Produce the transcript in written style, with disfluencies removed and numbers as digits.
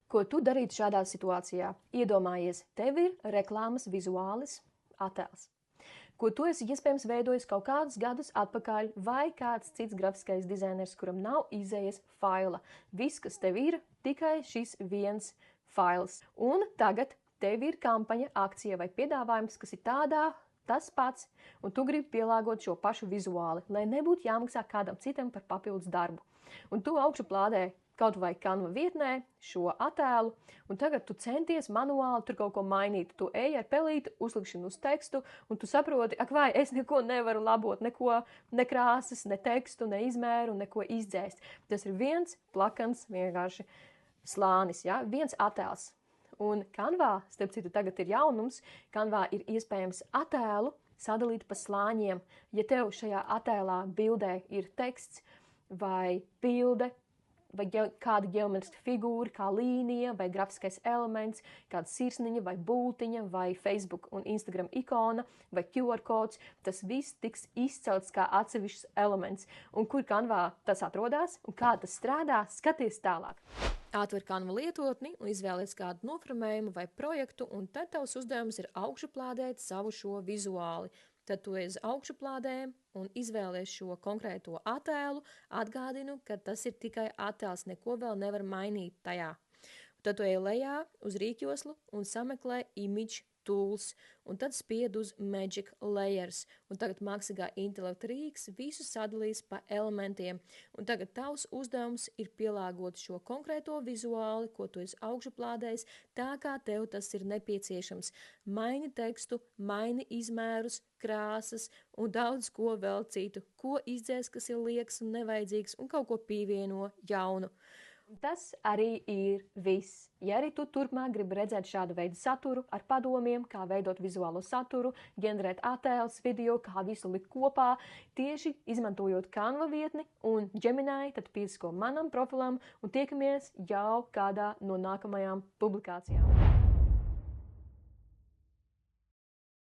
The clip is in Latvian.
Ko tu darītu šādā situācijā? Iedomājies, tev ir reklāmas vizuālis attēls, ko tu esi iespējams veidojis kaut kādus gadus atpakaļ, vai kāds cits grafiskais dizainers, kuram nav izējas faila. Viss, kas tev ir, tikai šis viens fails. Un tagad tev ir kampaņa, akcija vai piedāvājums, kas ir tas pats, un tu gribi pielāgot šo pašu vizuāli, lai nebūtu jāmaksā kādam citam par papildus darbu. Un tu augšuplādē kaut vai Canva vietnē šo attēlu, un tagad tu centies manuāli tur kaut ko mainīt. Tu ej ar pelīti, uzlikšanu uz tekstu, un tu saproti, ak vai, es neko nevaru labot, neko, ne krāsas, ne tekstu, ne izmēru, neko izdzēst. Tas ir viens plakans, vienkārši slānis, ja? Viens attēls. Un Canvā, starp citu, tagad ir jaunums, Canvā ir iespējams attēlu sadalīt pa slāņiem. Ja tev šajā attēlā bildē ir teksts vai bilde, vai kāda ģeometriska figūra, kā līnija, vai grafiskais elements, kāda sirsniņa, vai bultiņa, vai Facebook un Instagram ikona, vai QR kods, tas viss tiks izcelts kā atsevišķs elements. Un kur Canvā tas atrodas un kā tas strādā, skaties tālāk. Atver Canva lietotni un izvēlies kādu noformējumu vai projektu, un tad tavs uzdevums ir augšuplādēt savu šo vizuāli. Tad tu ej uz augšuplādēm un izvēlies šo konkrēto attēlu, atgādinu, ka tas ir tikai attēls, neko vēl nevar mainīt tajā. Tad tu ej lejā uz rīkjoslu un sameklē Image Tools, un tad spied uz Magic Layers. Un tagad mākslīgā intelekta rīks visu sadalīs pa elementiem. Un tagad tavs uzdevums ir pielāgot šo konkrēto vizuāli, ko tu esi augšuplādējis, tā kā tev tas ir nepieciešams. Maini tekstu, maini izmērus, krāsas un daudz ko vēl citu. Ko izdzēs, kas ir liekas un nevajadzīgs, un kaut ko pievieno jaunu. Tas arī ir viss. Ja arī tu turpmāk gribi redzēt šādu veidu saturu ar padomiem, kā veidot vizuālo saturu, ģenerēt attēlus, video, kā visu likt kopā, tieši izmantojot Canva vietni un Gemini, tad piesako manam profilam un tiekamies jau kādā no nākamajām publikācijām.